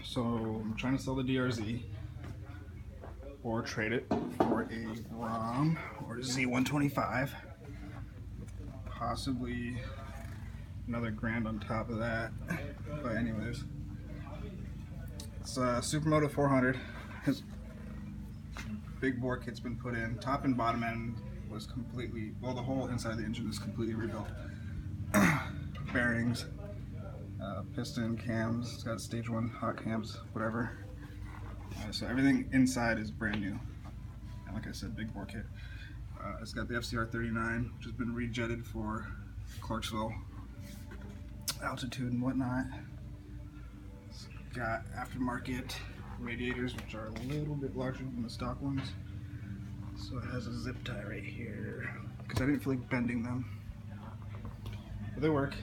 So I'm trying to sell the DRZ or trade it for a ROM or Z125, possibly another grand on top of that. But anyways, it's a Supermoto 400. His big bore kit's been put in. Top and bottom end was completely, well, the whole inside of the engine is completely rebuilt. Bearings, piston, cams, it's got stage 1 hot cams, whatever. So everything inside is brand new. And like I said, big bore kit. It's got the FCR 39, which has been rejetted for Clarksville altitude and whatnot. It's got aftermarket radiators, which are a little bit larger than the stock ones. So it has a zip tie right here, because I didn't feel like bending them. But they work,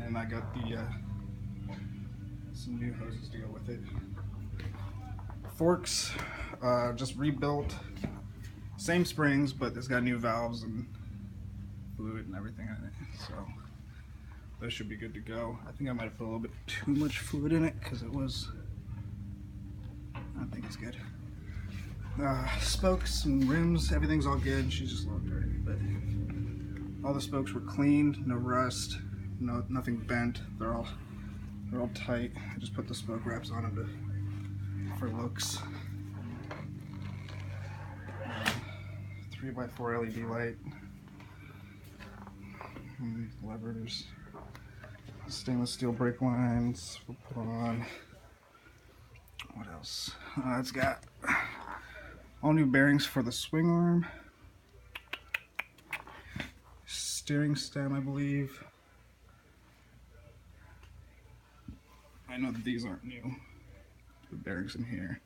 and I got the some new hoses to go with it. Forks, just rebuilt. Same springs, but it's got new valves and fluid and everything in it. So those should be good to go. I think I might have put a little bit too much fluid in it because it was, I think it's good. Spokes and rims, everything's all good. She's just locked right, but all the spokes were cleaned, no rust, nothing bent. They're all tight. I just put the spoke wraps on them for looks. 3x4 LED light. And levers. Stainless steel brake lines. We'll put on. What else? It's got all new bearings for the swing arm. Steering stem, I believe. I know that these aren't new. The bearings in here.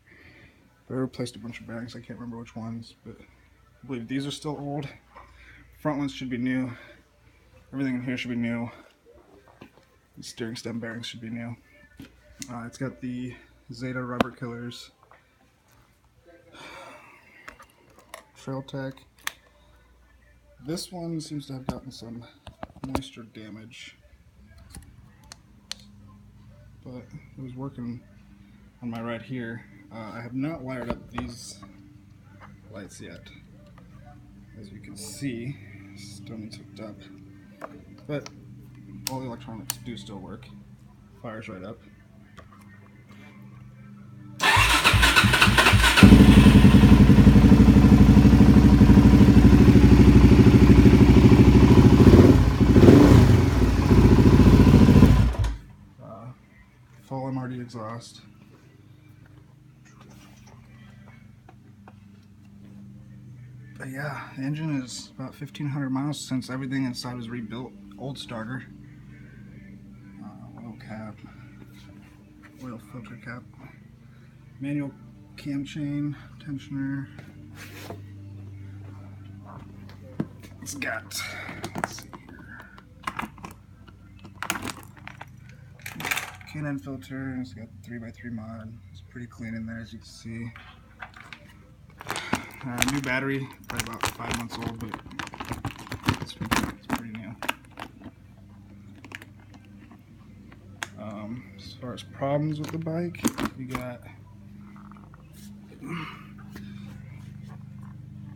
But I replaced a bunch of bearings. I can't remember which ones, but I believe these are still old. Front ones should be new. Everything in here should be new. The steering stem bearings should be new. It's got the Zeta rubber killers. Trail Tech. This one seems to have gotten some moisture damage, but it was working on my ride here. I have not wired up these lights yet. As you can see, still needs hooked up, but all the electronics do still work. Fires right up. Full MRD exhaust. But yeah, the engine is about 1,500 miles since everything inside was rebuilt. Old starter. Oil cap. Oil filter cap. Manual cam chain. Tensioner. It's got, let's see here, K9 filter. It's got the 3x3 mod. It's pretty clean in there, as you can see. New battery, probably about 5 months old, but it's pretty new. As far as problems with the bike, we got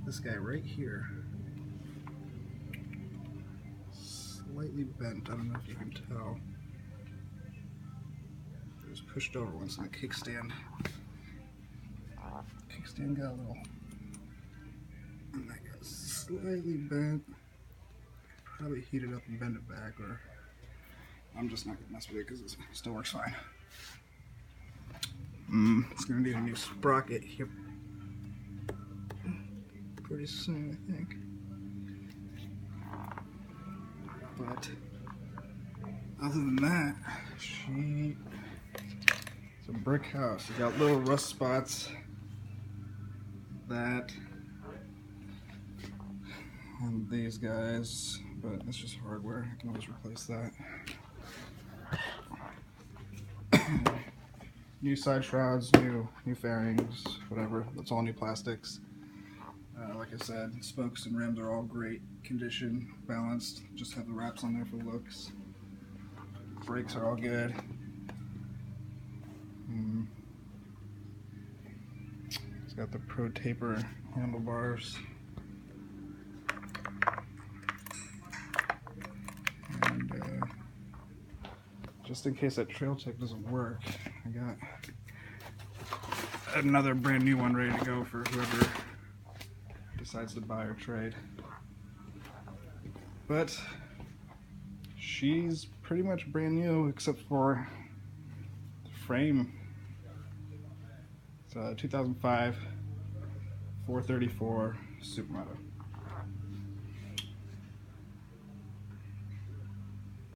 this guy right here. Slightly bent, I don't know if you can tell. It was pushed over once in the kickstand. Kickstand got a little, and that got slightly bent. Probably heat it up and bend it back, or I'm just not gonna mess with it because it still works fine. It's gonna need a new sprocket here pretty soon, I think. But other than that, it's a brick house. It's got little rust spots, that, and these guys, but it's just hardware. I can always replace that. New side shrouds, new fairings, whatever. That's all new plastics. Like I said, spokes and rims are all great condition, balanced. Just have the wraps on there for looks. Brakes are all good. It's got the Pro Taper handlebars. And just in case that trail check doesn't work, I got another brand new one ready to go for whoever decides to buy or trade. But she's pretty much brand new except for the frame. It's a 2005 434 Supermoto.